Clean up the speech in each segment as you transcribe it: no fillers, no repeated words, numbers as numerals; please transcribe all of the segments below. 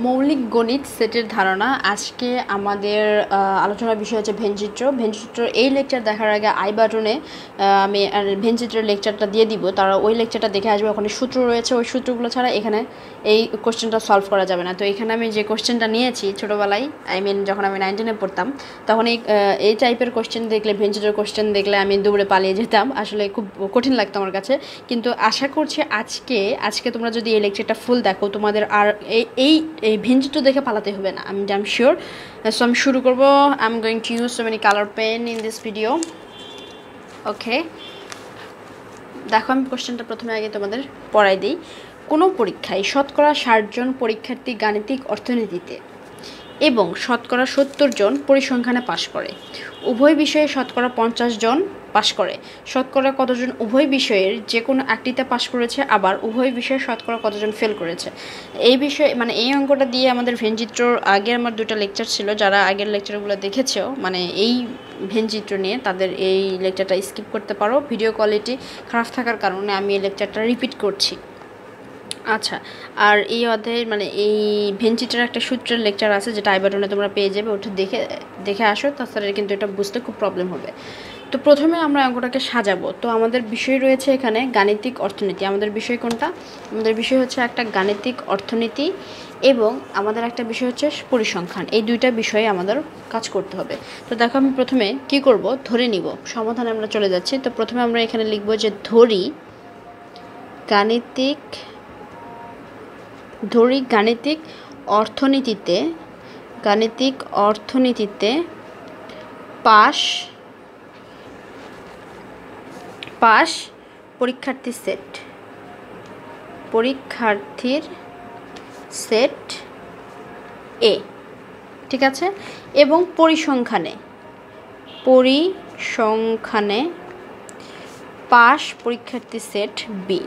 মৌলিক গণিত সেটের ধারণা। আজকে আমাদের আলোচনার বিষয় হচ্ছে ভেনচিত্র। ভেনচিত্রর এই লেকচার দেখার আগে আই বাটনে আমি ভেনচিত্রের লেকচারটা দিয়ে দিব, তারা ওই লেকচারটা দেখে আসবে। ওখানে সূত্র রয়েছে, ওই সূত্রগুলো ছাড়া এখানে এই কোশ্চেনটা সলভ করা যাবে না। তো এখানে আমি যে কোশ্চেনটা নিয়েছি ছোটোবেলায়, যখন আমি 9-10-এ পড়তাম, তখন এই টাইপের কোশ্চেন দেখলে, ভেনচিত্রের কোশ্চেন দেখলে আমি দৌড়ে পালিয়ে যেতাম। আসলে খুব কঠিন লাগতো আমার কাছে। কিন্তু আশা করছি আজকে তোমরা যদি এই লেকচারটা ফুল দেখো, তোমাদের আর এই ভেনচিত্র দেখে পালাতে হবে না, আমি শিওর। সো আমি শুরু করবো। I am going to use so many colour pen in this video. Okay, দেখো আমি কোশ্চেনটা প্রথমে আগে তোমাদের পড়াই দিই। কোনো পরীক্ষায় শতকরা 60 জন পরীক্ষার্থী গাণিতিক অর্থনীতিতে এবং শতকরা 70 জন পরিসংখ্যানে পাশ করে। উভয় বিষয়ে শতকরা 50 জন পাশ করে। শতকরা কতজন উভয় বিষয়ের যে কোনো একটিতে পাশ করেছে, আবার উভয় বিষয়ে শতকরা কতজন ফেল করেছে। এই বিষয়ে এই অঙ্কটা দিয়ে আমাদের ভেনচিত্রর আগে আমার 2টা লেকচার ছিল। যারা আগের লেকচারগুলো দেখেছো এই ভেনচিত্র নিয়ে, তাদের এই লেকচারটা স্কিপ করতে পারো। ভিডিও কোয়ালিটি খারাপ থাকার কারণে আমি এই লেকচারটা রিপিট করছি। আচ্ছা, আর এই অধ্যায়ের এই ভেনচিত্রের একটা সূত্রের লেকচার আছে, যেটা আই বাটনে তোমরা পেয়ে যাবে। ওটা দেখে আসো, তাছাড়া কিন্তু এটা বুঝতে খুব প্রবলেম হবে। তো প্রথমে আমরা অঙ্কটাকে সাজাবো। তো আমাদের বিষয় রয়েছে এখানে গাণিতিক অর্থনীতি। আমাদের বিষয় কোনটা? আমাদের বিষয় হচ্ছে একটা গাণিতিক অর্থনীতি, এবং আমাদের একটা বিষয় হচ্ছে পরিসংখ্যান। এই দুইটা বিষয়ে আমাদের কাজ করতে হবে। তো দেখো আমি প্রথমে কি করব, ধরে নিব। সমাধানে আমরা চলে যাচ্ছি। তো প্রথমে আমরা এখানে লিখব যে ধরি গাণিতিক অর্থনীতিতে পাশ পরীক্ষার্থীর সেট এ, ঠিক আছে, এবং পরিসংখ্যানে পাশ পরীক্ষার্থী সেট বি।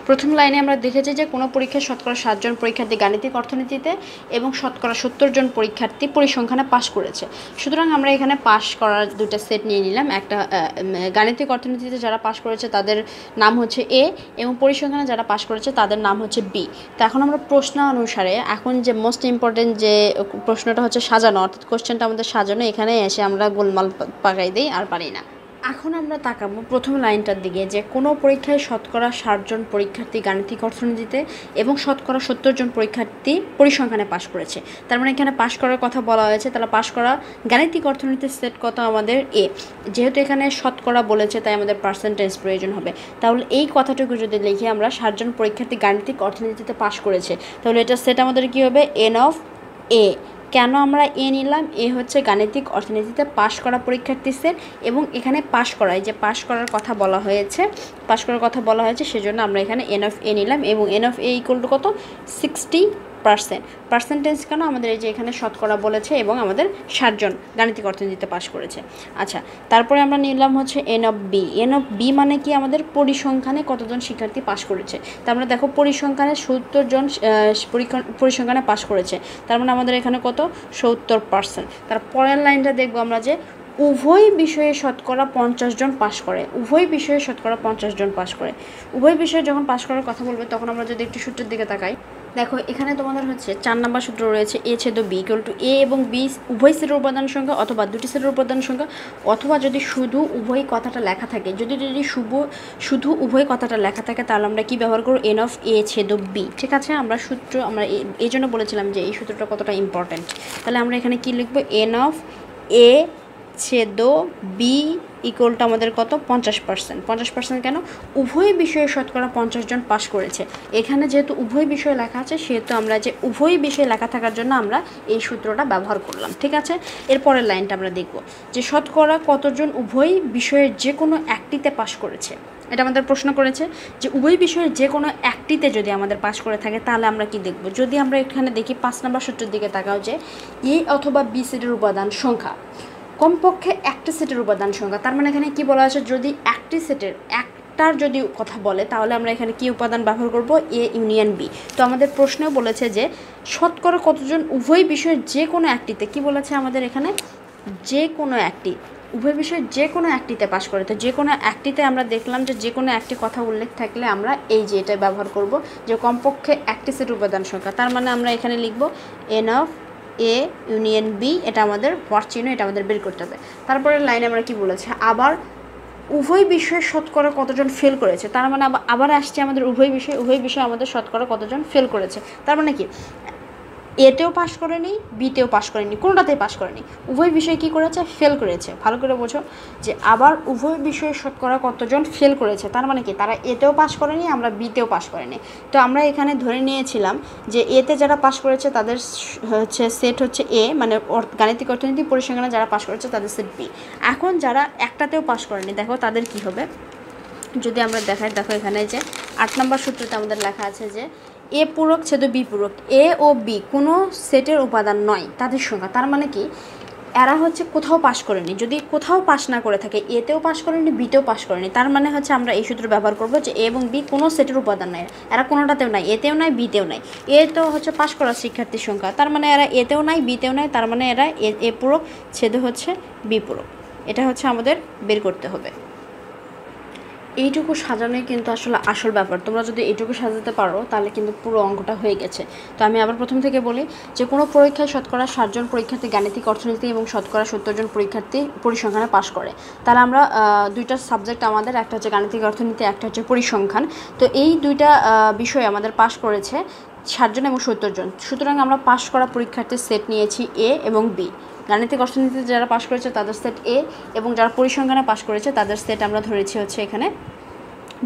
প্রথম লাইনে আমরা দেখেছি যে কোনো পরীক্ষায় শতকরা 60 জন পরীক্ষার্থী গাণিতিক অর্থনীতিতে এবং শতকরা 70 জন পরীক্ষার্থী পরিসংখ্যানে পাশ করেছে। সুতরাং আমরা এখানে পাশ করার দুটো সেট নিয়ে নিলাম। একটা গাণিতিক অর্থনীতিতে যারা পাশ করেছে তাদের নাম হচ্ছে এ, এবং পরিসংখ্যানে যারা পাশ করেছে তাদের নাম হচ্ছে বি। তো এখন আমরা প্রশ্ন অনুসারে, এখন যে মোস্ট ইম্পর্টেন্ট যে প্রশ্নটা হচ্ছে সাজানো, অর্থাৎ কোশ্চেনটা আমাদের সাজানো। এখানে এসে আমরা গোলমাল পাকাই দিই আর পারি না। এখন আমরা তাকাবো প্রথম লাইনটার দিকে, যে কোনো পরীক্ষায় শতকরা 60 জন পরীক্ষার্থী গাণিতিক অর্থনীতিতে এবং শতকরা 70 জন পরীক্ষার্থী পরিসংখ্যানে পাশ করেছে। তার মানে এখানে পাশ করার কথা বলা হয়েছে, তাহলে পাশ করা গাণিতিক অর্থনীতির সেট কত আমাদের এ। যেহেতু এখানে শতকরা বলেছে, তাই আমাদের পার্সেন্টেজ প্রয়োজন হবে। তাহলে এই কথাটুকু যদি লিখি আমরা, 60 জন পরীক্ষার্থী গাণিতিক অর্থনীতিতে পাশ করেছে, তাহলে এটা সেট আমাদের কী হবে, এন অফ এ। কেন আমরা এ নিলাম? এ হচ্ছে গাণিতিক অর্থনীতিতে পাশ করা পরীক্ষার্থী সেট, এবং এখানে পাশ করার কথা বলা হয়েছে, সেজন্য আমরা এখানে এন অফ এ নিলাম। এবং N of A equal to কত? 60%। পার্সেন্টেজ কেন? আমাদের এই যে এখানে শতকরা বলেছে, এবং আমাদের 60 জন গাণিতিক অর্থনীতিতে পাশ করেছে। আচ্ছা, তারপরে আমরা নিলাম হচ্ছে n of B. N of B মানে কি? আমাদের পরিসংখ্যানে কতজন শিক্ষার্থী পাশ করেছে। তার মানে দেখো, পরিসংখ্যানে 70 জন পরিসংখ্যানে পাশ করেছে, তার মানে আমাদের এখানে কত? 70%। তার পরের লাইনটা দেখবো আমরা, যে উভয় বিষয়ে শতকরা 50 জন পাশ করে। উভয় বিষয়ে যখন পাশ করার কথা বলবে, তখন আমরা যদি একটু সূত্রের দিকে তাকাই, দেখো এখানে তোমাদের হচ্ছে 4 নম্বর সূত্র রয়েছে, এ ছেদ বি ইকুয়াল টু এ এবং বি উভয় সেটের উপাদান সংখ্যা, অথবা দুটি সেটের উপাদান সংখ্যা, অথবা যদি শুধু উভয় কথাটা লেখা থাকে। যদি শুধু উভয় কথাটা লেখা থাকে, তাহলে আমরা কি ব্যবহার করব? এন অফ এ ছেদ বি। ঠিক আছে, আমরা এই জন্য বলেছিলাম যে এই সূত্রটা কতটা ইম্পর্ট্যান্ট। তাহলে আমরা এখানে কি লিখবো? এন অফ এ ছেদ বি ইকুয়াল টু আমাদের কত? 50%। 50% কেন? উভয় বিষয়ে শতকরা 50 জন পাশ করেছে। এখানে যেহেতু উভয় বিষয় লেখা আছে, সেহেতু আমরা যে উভয় বিষয় লেখা থাকার জন্য আমরা এই সূত্রটা ব্যবহার করলাম। ঠিক আছে, এরপরের লাইনটা আমরা দেখব, যে শতকরা কতজন উভয় বিষয়ের যে কোনো একটিতে পাশ করেছে। এটা আমাদের প্রশ্ন করেছে যে উভয় বিষয়ের যে কোনো একটিতে যদি আমাদের পাশ করে থাকে, তাহলে আমরা কি দেখব? যদি আমরা এখানে দেখি 5 নম্বর সূত্রের দিকে তাকাও, যে এ অথবা বি সেটের উপাদান সংখ্যা কমপক্ষে একটা সেটের উপাদান সংখ্যা। তার মানে এখানে কি বলা আছে? যদি একটি সেটের একটার যদি কথা বলে, তাহলে আমরা এখানে কি উপাদান ব্যবহার করব? A union B. তো আমাদের প্রশ্নেও বলেছে যে শতকরা কতজন উভয় বিষয়ের যে কোনো একটিতে, কি বলেছে আমাদের এখানে? যে কোনো একটি। উভয় বিষয়ে যে কোনো একটিতে পাশ করে। তো যে কোনো একটিতে আমরা দেখলাম যে যে কোনো একটি কথা উল্লেখ থাকলে আমরা এই যে এটা ব্যবহার করব যে কমপক্ষে একটি সেট উপাদান সংখ্যা। তার মানে আমরা এখানে লিখব n of A union B, এটা আমাদের হোয়াট চিহ্ন, এটা আমাদের বের করতে হবে। তারপরে লাইনে আমরা কি বলেছে, আবার উভয় বিষয়ে শতকরা কতজন ফেল করেছে। তার মানে আবার আসছে আমাদের উভয় বিষয়ে আমাদের শতকরা কতজন ফেল করেছে। তার মানে কি এতেও পাস করেনি, বিতেও পাস করেনি, কোনোটাতেই পাস করেনি, উভয় বিষয়ে কী করেছে, ফেল করেছে। ভালো করে বোঝো যে আবার উভয় বিষয়ে শতকরা কতজন ফেল করেছে, তার মানে কি তারা এতেও পাস করেনি, আমরা বিতেও পাস করেনি। তো আমরা এখানে ধরে নিয়েছিলাম যে এতে যারা পাস করেছে তাদের হচ্ছে সেট হচ্ছে এ, মানে গাণিতিক অর্থনীতি পরিসংখ্যানে যারা পাস করেছে তাদের সেট বি। এখন যারা একটাতেও পাস করেনি দেখো তাদের কি হবে যদি আমরা দেখাই। দেখো এখানে যে 8 নম্বর সূত্রতে আমাদের লেখা আছে যে এ পূরক ছেদ বি পূরক, এ ও বি কোনো সেটের উপাদান নয় তাদের সংখ্যা। তার মানে কি এরা হচ্ছে কোথাও পাস করেনি। যদি কোথাও পাস না করে থাকে, এতেও পাস করেনি, বিতেও পাস করেনি, তার মানে হচ্ছে আমরা এই সূত্র ব্যবহার করব যে এ এবং বি কোনো সেটের উপাদান নয়, এরা কোনোটাতেও নাই, এতেও নাই, বিতেও নাই। এ তো হচ্ছে পাস করা শিক্ষার্থীর সংখ্যা, তার মানে এরা এতেও নাই, বিতেও নাই, তার মানে এরা এ পূরক ছেদ হচ্ছে বি পূরক। এটা হচ্ছে আমাদের বের করতে হবে। এইটুকু সাজানোই কিন্তু আসলে আসল ব্যাপার। তোমরা যদি এইটুকু সাজাতে পারো তাহলে কিন্তু পুরো অঙ্কটা হয়ে গেছে। তো আমি আবার প্রথম থেকে বলি যে কোনো পরীক্ষায় শতকরা 60 জন পরীক্ষার্থী গাণিতিক অর্থনীতি এবং শতকরা 70 জন পরীক্ষার্থী পরিসংখ্যানে পাশ করে। তাহলে আমরা দুইটা সাবজেক্ট আমাদের, একটা হচ্ছে গাণিতিক অর্থনীতি, একটা হচ্ছে পরিসংখ্যান। তো এই দুইটা বিষয় আমাদের পাশ করেছে 60 জন এবং 70 জন। সুতরাং আমরা পাশ করা পরীক্ষার্থীর সেট নিয়েছি এ এবং বি। গাণিতিক অর্থনীতিতে যারা পাশ করেছে তাদের সেট এ, এবং যারা পরিসংখ্যানে পাশ করেছে তাদের সেট আমরা ধরেছি হচ্ছে এখানে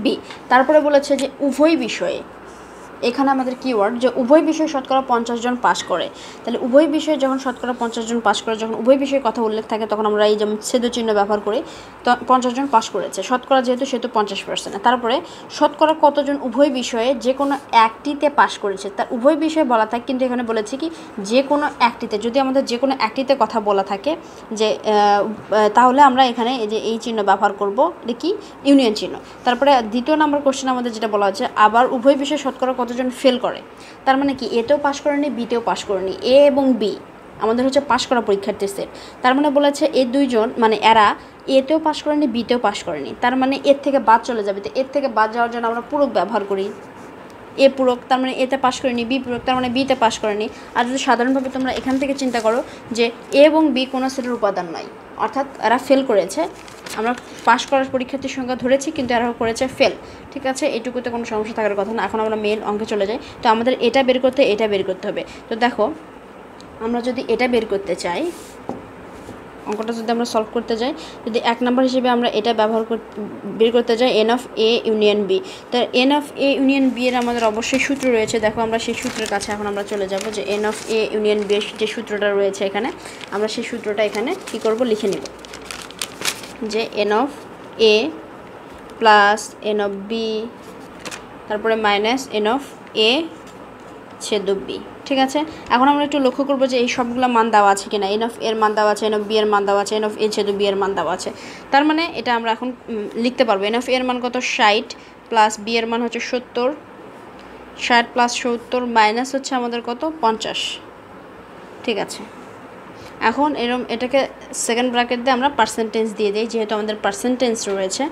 বি। তারপরে বলেছে যে উভয় বিষয়ে, এখানে আমাদের কিওয়ার্ড যে উভয় বিষয়ে শতকরা 50 জন পাস করে। তাহলে উভয় বিষয়ে যখন শতকরা 50 জন পাস করে, যখন উভয় বিষয়ে কথা উল্লেখ থাকে তখন আমরা এই যেমন ছেদ চিহ্ন ব্যবহার করি। তো 50 জন পাস করেছে, শতকরা যেহেতু সেহেতু 50%। তারপরে শতকরা কতজন উভয় বিষয়ে যে কোনো একটিতে পাস করেছে, তার উভয় বিষয়ে বলা থাকে, কিন্তু এখানে বলেছি কি যে কোনো একটিতে। যদি আমাদের যে কোনো একটিতে কথা বলা থাকে যে তাহলে আমরা এখানে এই যে এই চিহ্ন ব্যবহার করব, এটা কি ইউনিয়ন চিহ্ন। তারপরে দ্বিতীয় নম্বর কোশ্চেন আমাদের যেটা বলা হচ্ছে আবার উভয় বিষয়ে শতকরা কতজন ফেল করে। তার মানে কি এতেও পাস করেনি, বিতেও পাস করেনি। এ এবং বি আমাদের হচ্ছে পাস করা পরীক্ষার্থীর সেট। তার মানে বলেছে এই দুইজন মানে এরা এতেও পাস করেনি, বিতেও পাস করেনি, তার মানে এর থেকে বাদ চলে যাবে। তো এর থেকে বাদ যাওয়ার জন্য আমরা পূরক ব্যবহার করি, এ পূরক, তার মানে এতে পাস করেনি, বি পূরক, তার মানে বিতে পাস করেনি। আর যদি সাধারণভাবে তোমরা এখান থেকে চিন্তা করো যে এ এবং বি কোনো সেটের উপাদান নয়, অর্থাৎ এরা ফেল করেছে। আমরা পাস করার পরীক্ষার্থীর সংখ্যা ধরেছি কিন্তু এরাও করেছে ফেল। ঠিক আছে, এইটুকুতে কোনো সমস্যা থাকার কথা না। এখন আমরা মেন অঙ্কে চলে যাই। তো আমাদের এটা বের করতে হবে। তো দেখো আমরা যদি এটা বের করতে চাই, অঙ্কটা যদি আমরা সলভ করতে যাই, যদি 1 নম্বর হিসেবে আমরা এটা বের করতে যাই n of A union B. তো n of A union B এর আমাদের অবশ্যই সূত্র রয়েছে। দেখো আমরা সেই সূত্রের কাছে এখন আমরা চলে যাব যে n of A union B এর যে সূত্রটা রয়েছে এখানে, আমরা সেই সূত্রটা এখানে কী করব, লিখে নেব যে n of A plus n of B, তারপরে মাইনাস এন অফ এ ছেদ বি। ঠিক আছে, এখন আমরা একটু লক্ষ্য করবো যে এই সবগুলো মান দেওয়া আছে কিনা। এন অফ এর মান দেওয়া আছে, এন অফ বি এর মান দেওয়া আছে, এন অফ এ ছেদ বি এর মান দেওয়া আছে। তার মানে এটা আমরা এখন লিখতে পারবো। এন অফ এর মান কত 60 প্লাস বি এর মান হচ্ছে 70, 60 প্লাস 70 মাইনাস হচ্ছে আমাদের কত 50। ঠিক আছে, এখন এরকম এটাকে সেকেন্ড ব্র্যাকেট দিয়ে আমরা পার্সেন্টেজ দিয়ে দিই, যেহেতু আমাদের পার্সেন্টেজ রয়েছে।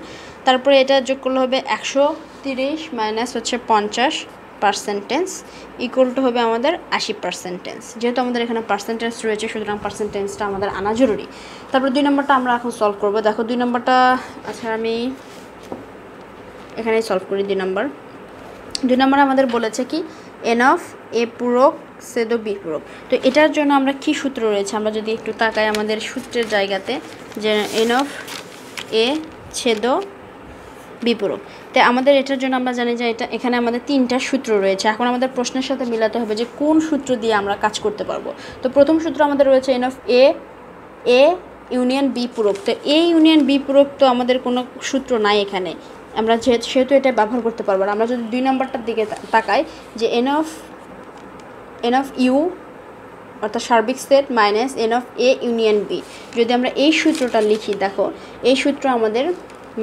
তারপরে এটা যোগ করলে হবে 130 মাইনাস হচ্ছে 50% ইকুয়াল টু হবে আমাদের 80%। যেহেতু আমাদের এখানে পার্সেন্টেজ রয়েছে সুতরাং পার্সেন্টেজটা আমাদের আনা জরুরি। তারপর 2 নম্বরটা আমরা এখন সলভ করব। দেখো 2 নম্বরটা, আচ্ছা আমি এখানেই সলভ করি। 2 নম্বর আমাদের বলেছে কি এন অফ এ পূরক ছেদ বি পূরক। তো এটার জন্য আমরা কি সূত্র রয়েছে আমরা যদি একটু তাকাই আমাদের সূত্রের জায়গাতে, যে এন অফ এ ছেদ বি পূরক। তো আমাদের এটার জন্য আমরা জানি যে এখানে আমাদের 3টা সূত্র রয়েছে। এখন আমাদের প্রশ্নের সাথে মিলাতে হবে যে কোন সূত্র দিয়ে আমরা কাজ করতে পারবো। তো প্রথম সূত্র আমাদের রয়েছে n of A union B পূরক। তো এ ইউনিয়ন বি পূরক তো আমাদের কোনো সূত্র নাই এখানে, আমরা সেহেতু এটা ব্যবহার করতে পারবো না। আমরা যদি 2 নম্বরটার দিকে তাকাই যে এন অফ ইউ অর্থাৎ সার্বিক set minus n of A union B, যদি আমরা এই সূত্রটা লিখি, দেখো এই সূত্র আমাদের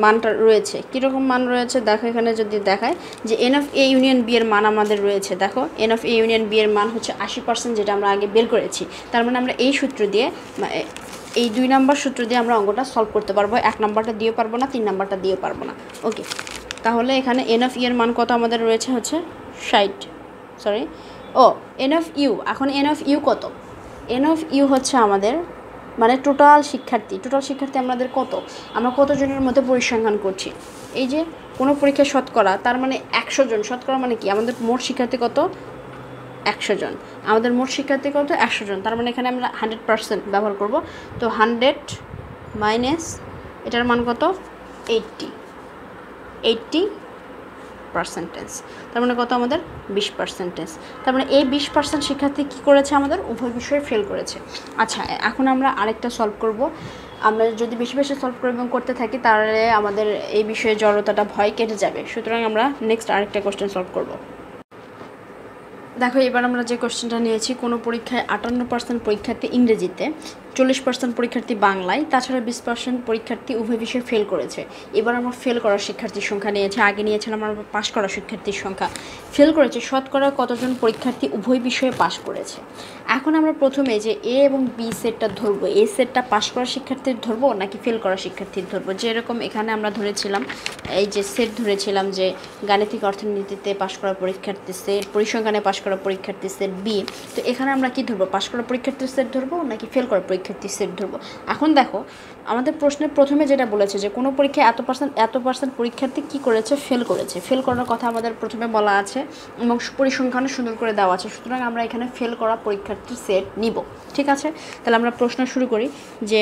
মানটা রয়েছে। কীরকম মান রয়েছে দেখো, এখানে যদি দেখায় যে n of A union B এর মান আমাদের রয়েছে। দেখো n of A union B এর মান হচ্ছে 80%, যেটা আমরা আগে বের করেছি। তার মানে আমরা এই সূত্র দিয়ে, এই 2 নম্বর সূত্র দিয়ে আমরা অঙ্কটা সলভ করতে পারবো। 1 নম্বরটা দিয়েও পারবো না, 3 নম্বরটা দিয়েও পারবো না। ওকে, তাহলে এখানে এন অফ ই এর মান কত আমাদের রয়েছে হচ্ছে 60, এন অফ ইউ। এখন এন অফ ইউ কত? এন অফ ইউ হচ্ছে আমাদের মানে টোটাল শিক্ষার্থী আমাদের কত, আমরা কতজনের মধ্যে পরিসংখ্যান করছি। এই যে কোনো পরীক্ষায় শতকরা, তার মানে 100 জন। শতকরা মানে কি? আমাদের মোট শিক্ষার্থী কত? 100 জন। আমাদের মোট শিক্ষার্থী কত? 100 জন। তার মানে এখানে আমরা 100% ব্যবহার করব। তো 100 মাইনাস এটার মান কত? 80%। তার মানে কত আমাদের? 20%। তার মানে এই 20% শিক্ষার্থী কী করেছে? আমাদের উভয় বিষয়ে ফেল করেছে। আচ্ছা, এখন আমরা আরেকটা সলভ করব। আমরা যদি বেশি বেশি সলভ করে এবং করতে থাকি তাহলে আমাদের এই বিষয়ে জড়তাটা ভয় কেটে যাবে। সুতরাং আমরা নেক্সট আরেকটা কোশ্চেন সলভ করব। দেখো এবার আমরা যে কোশ্চেনটা নিয়েছি, কোনো পরীক্ষায় 58% পরীক্ষার্থী ইংরেজিতে, 40% পরীক্ষার্থী বাংলায়, তাছাড়া 20% পরীক্ষার্থী উভয় বিষয়ে ফেল করেছে। এবার আমরা ফেল করার শিক্ষার্থীর সংখ্যা নিয়েছি, আগে নিয়েছিলাম আমরা পাশ করা শিক্ষার্থীর সংখ্যা। ফেল করেছে শতকরা কতজন পরীক্ষার্থী উভয় বিষয়ে পাশ করেছে। এখন আমরা প্রথমে যে এ এবং বি সেটটা ধরবো, এ সেটটা পাশ করা শিক্ষার্থীর ধরবো নাকি ফেল করা শিক্ষার্থীর ধরবো। যেরকম এখানে আমরা ধরেছিলাম, এই যে সেট ধরেছিলাম যে গাণিতিক অর্থনীতিতে পাশ করা পরীক্ষার্থী সেট, পরিসংখ্যানে পাশ করা পরীক্ষার্থী সেট বি। তো এখানে আমরা কি ধরবো? পাশ করা পরীক্ষার্থীর সেট ধরবো নাকি ফেল করা পরীক্ষার্থীর সেট ধরবো। এখন দেখো আমাদের প্রশ্নের প্রথমে যেটা বলেছে যে কোনো পরীক্ষায় এত পার্সেন্ট পরীক্ষার্থী কী করেছে? ফেল করেছে। ফেল করার কথা আমাদের প্রথমে বলা আছে এবং পরিসংখ্যানও সুন্দর করে দেওয়া আছে। সুতরাং আমরা এখানে ফেল করা পরীক্ষার্থীর সেট নিব। ঠিক আছে, তাহলে আমরা প্রশ্ন শুরু করি। যে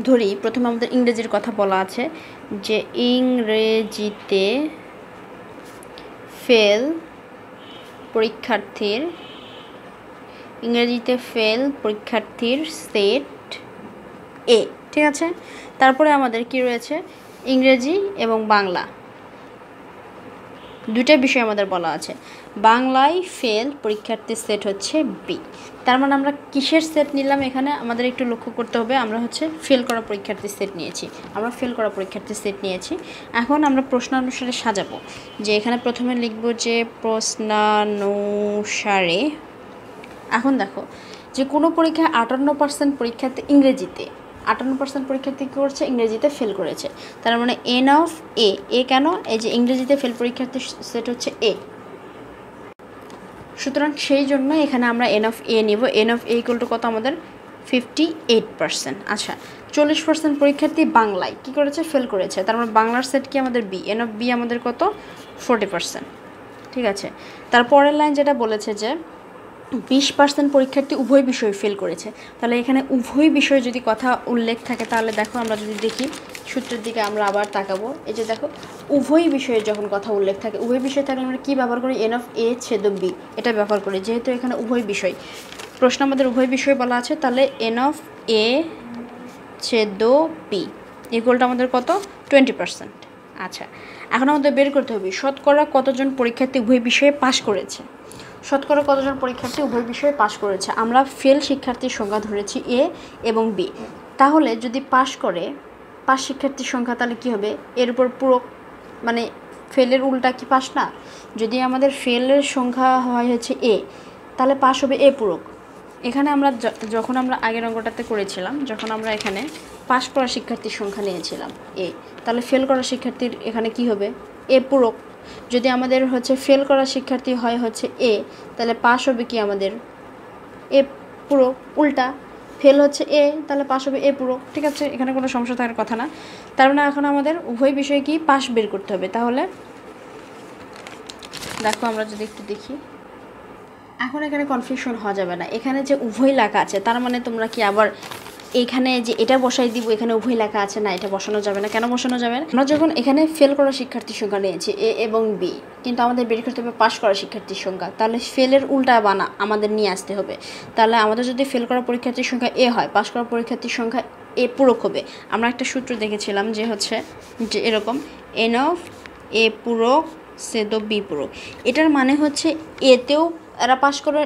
ধরি প্রথমে আমাদের ইংরেজির কথা বলা আছে যে ইংরেজিতে ফেল পরীক্ষার্থীর সেট এ। ঠিক আছে, তারপরে আমাদের কি রয়েছে? ইংরেজি এবং বাংলা দুইটা বিষয় আমাদের বলা আছে। বাংলায় ফেল পরীক্ষার্থীর সেট হচ্ছে বি। তার মানে আমরা কিসের সেট নিলাম? এখানে আমাদের একটু লক্ষ্য করতে হবে, আমরা হচ্ছে ফেল করা পরীক্ষার্থীর সেট নিয়েছি। এখন আমরা প্রশ্নানুসারে সাজাবো। যে এখানে প্রথমে লিখব যে প্রশ্নানুসারে। এখন দেখো যে কোনো পরীক্ষায় 58% পরীক্ষার্থী ইংরেজিতে, 58% পরীক্ষার্থী কী করছে? ইংরেজিতে ফেল করেছে। তার মানে এন অফ এ কেন? এই যে ইংরেজিতে ফেল পরীক্ষার্থীর সেট হচ্ছে এ। সুতরাং সেই জন্য এখানে আমরা এন অফ এ নিব। N of A equal to কত আমাদের? 58%। আচ্ছা, 40% পরীক্ষার্থী বাংলায় কী করেছে? ফেল করেছে। তার মানে বাংলার সেট কি আমাদের বি। এন অফ বি আমাদের কত? 40%। ঠিক আছে, তারপরের লাইন যেটা বলেছে যে 20% পরীক্ষার্থী উভয় বিষয়ে ফেল করেছে। তাহলে এখানে উভয় বিষয়ে যদি কথা উল্লেখ থাকে তাহলে দেখো আমরা যদি দেখি সূত্রের দিকে আমরা আবার তাকাবো। এই যে দেখো উভয় বিষয়ে যখন কথা উল্লেখ থাকে, উভয় বিষয় থাকলে আমরা কী ব্যবহার করি? এন অফ এ ছেদ বি, এটা ব্যবহার করি। যেহেতু এখানে উভয় বিষয়, প্রশ্ন আমাদের উভয় বিষয় বলা আছে, তাহলে এন অফ এ ছেদ বি ইকুয়ালটা আমাদের কত? 20%। আচ্ছা, এখন আমাদের বের করতে হবে শতকরা কতজন পরীক্ষার্থী উভয় বিষয়ে পাশ করেছে। শতকরা কতজন পরীক্ষার্থী উভয় বিষয়ে পাশ করেছে? আমরা ফেল শিক্ষার্থীর সংখ্যা ধরেছি এ এবং বি। তাহলে যদি পাশ শিক্ষার্থীর সংখ্যা, তাহলে কী হবে? এর উপর পূরক, মানে ফেলের উল্টা কি পাশ না? যদি আমাদের ফেলের সংখ্যা হয় হচ্ছে এ, তাহলে পাশ হবে এ পূরক। এখানে আমরা যখন আমরা আগের অঙ্কটাতে করেছিলাম, যখন আমরা এখানে পাশ করা শিক্ষার্থীর সংখ্যা নিয়েছিলাম এ, তাহলে ফেল করা শিক্ষার্থীর এখানে কি হবে? এ পূরক। যদি আমাদের হচ্ছে ফেল করা শিক্ষার্থী হয় হচ্ছে এ, তাহলে পাশ হবে কি আমাদের? এ পূরক। উল্টা ফেল হচ্ছে এ, তাহলে পাশ হবে এ পূরক। ঠিক আছে, এখানে কোনো সমস্যা থাকার কথা না। তার মানে এখন আমাদের উভয় বিষয়ে কি পাশ বের করতে হবে। তাহলে দেখো আমরা যদি একটু দেখি, এখন এখানে কনফিউশন হওয়া যাবে না। এখানে যে উভয় লেখা আছে তার মানে তোমরা কি আবার এখানে যে এটা বসাই দিব, এখানে উভয় লেখা আছে না, এটা বসানো যাবে না। কেন বসানো যাবে না? আমরা যখন এখানে ফেল করা শিক্ষার্থীর সংখ্যা নিয়েছি এ এবং বি, কিন্তু আমাদের বের করতে হবে পাশ করা শিক্ষার্থীর সংখ্যা, তাহলে ফেলের উল্টা বানা আমাদের নিয়ে আসতে হবে। তাহলে আমাদের যদি ফেল করা পরীক্ষার্থীর সংখ্যা এ হয়, পাশ করা পরীক্ষার্থীর সংখ্যা এ পূরক হবে। আমরা একটা সূত্র দেখেছিলাম যে হচ্ছে যে এরকম এন অফ এ পূরক ছেদ বি পূরক। এটার মানে হচ্ছে এতেও এরা পাস করে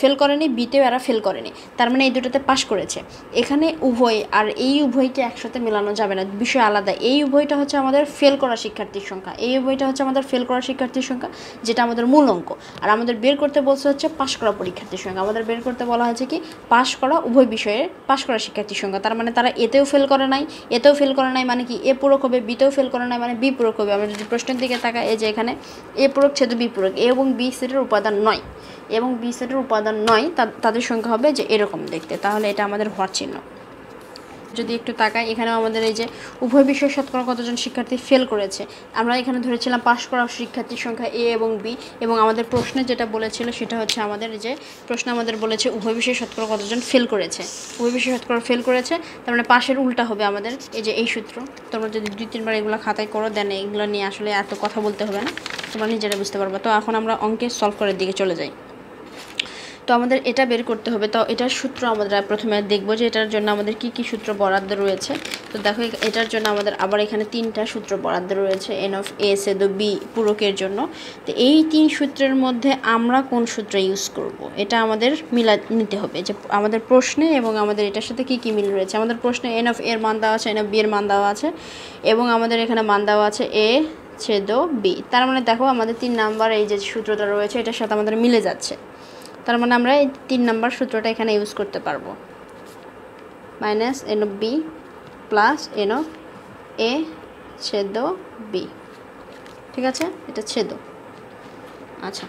ফেল করেনি, বিতেও এরা ফেল করেনি, তার মানে এই দুটোতে পাস করেছে। এখানে উভয়, আর এই উভয়কে একসাথে মেলানো যাবে না, বিষয় আলাদা। এই উভয়টা হচ্ছে আমাদের ফেল করা শিক্ষার্থীর সংখ্যা, এই উভয়টা হচ্ছে আমাদের ফেল করা শিক্ষার্থীর সংখ্যা, যেটা আমাদের মূল অঙ্ক। আর আমাদের বের করতে বলছে হচ্ছে পাস করা পরীক্ষার্থীর সংখ্যা। আমাদের বের করতে বলা হয়েছে কি পাস করা উভয় বিষয়ে পাস করা শিক্ষার্থীর সংখ্যা। তার মানে তারা এতেও ফেল করে নাই, এতেও ফেল করে নাই, মানে কি এ পূরক হবে, বিতেও ফেল করে নাই মানে বি পূরক হবে। আমরা যদি প্রশ্নের দিকে তাকাই, এই যে এখানে এ পূরক ছেদ বি পূরক, এ এবং বি সেটের উপাদান নয়, এবং বি সেটের উপাদান নয়, তাদের সংখ্যা হবে যে এরকম দেখতে। তাহলে এটা আমাদের হওয়ার চিহ্ন। যদি একটু তাকাই, এখানেও আমাদের এই যে উভয় বিষয়ে শতকরা কতজন শিক্ষার্থী ফেল করেছে, আমরা এখানে ধরেছিলাম পাস করা শিক্ষার্থীর সংখ্যা এ এবং বি, এবং আমাদের প্রশ্নে যেটা বলেছিল সেটা হচ্ছে আমাদের যে প্রশ্ন আমাদের বলেছে উভয় বিষয়ে শতকরা কতজন ফেল করেছে, উভয় বিষয়ে শতকরা ফেল করেছে, তার মানে পাশের উল্টা হবে আমাদের এই যে এই সূত্র। তোমরা যদি 2-3 বার এগুলো খাতায় করো, দেন এগুলো নিয়ে আসলে এত কথা বলতে হবে না, তোমরা নিজেরা বুঝতে পারবে। তো এখন আমরা অঙ্কে সলভ করার দিকে চলে যাই। তো আমাদের এটা বের করতে হবে। তো এটার সূত্র আমরা প্রথমে দেখব যে এটার জন্য আমাদের কি কি সূত্র বরাদ্দ রয়েছে। তো দেখো এটার জন্য আমাদের আবার এখানে 3টা সূত্র বরাদ্দ রয়েছে এন অফ এ ছেদ বি পূরকের জন্য। তো এই 3 সূত্রের মধ্যে আমরা কোন সূত্র ইউজ করব এটা আমাদের মিলা নিতে হবে, যে আমাদের প্রশ্নে এবং আমাদের এটার সাথে কি কি মিল রয়েছে। আমাদের প্রশ্নে এন অফ এর মান দেওয়া আছে, এন অফ বি এর মান দেওয়া আছে, এবং আমাদের এখানে মান দেওয়া আছে এ ছেদ বি। তার মানে দেখো আমাদের 3 নাম্বার এই যে সূত্রটা রয়েছে এটার সাথে আমাদের মিলে যাচ্ছে। তার মানে আমরা এই 3 নাম্বার সূত্রটা এখানে ইউজ করতে পারবো, minus n of B plus n of A ছেদ বি। ঠিক আছে, এটা ছেদ। আচ্ছা,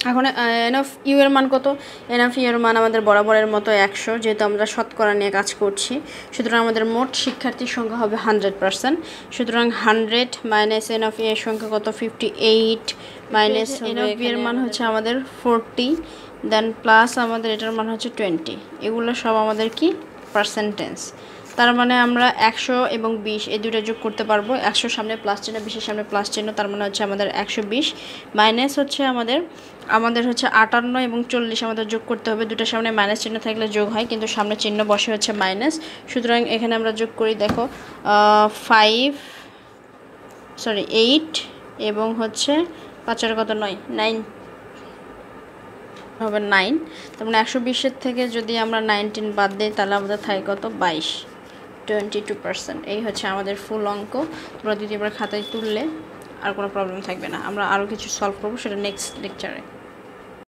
এখন এন অফ ইউ এর মান কত? এন অফ ইউ এর মান আমাদের বরাবরের মতো 100, যেহেতু আমরা শতকরা নিয়ে কাজ করছি, সুতরাং আমাদের মোট শিক্ষার্থীর সংখ্যা হবে 100%। সুতরাং 100 মাইনাস এন অফ এর সংখ্যা কত? 58, মাইনাস এন অফ বি এর মান হচ্ছে আমাদের 40, দেন প্লাস আমাদের এটার মান হচ্ছে 20। এগুলো সব আমাদের কি পার্সেন্টেজ। তার মানে আমরা 100 এবং 20 এই দুটো যোগ করতে পারবো। 100 সামনে প্লাস চিহ্ন, 20 সামনে প্লাস চিহ্ন, তার মানে হচ্ছে আমাদের 120, মাইনাস হচ্ছে আমাদের হচ্ছে 58 এবং 40 আমাদের যোগ করতে হবে। দুটোর সামনে মাইনাস চিহ্ন থাকলে যোগ হয়, কিন্তু সামনে চিহ্ন বসে হচ্ছে মাইনাস। সুতরাং এখানে আমরা যোগ করি, দেখো 8 এবং হচ্ছে 5 কত 9 হবে 9। তার মানে 120-এর থেকে যদি আমরা 19 বাদ দিই তাহলে আমাদের থাকে কত? 22% এই হচ্ছে আমাদের ফুল অঙ্ক। তোমরা যদি এবার খাতায় তুললে আর কোনো প্রবলেম থাকবে না। আমরা আরও কিছু সলভ করবো, সেটা নেক্সট লেকচারে।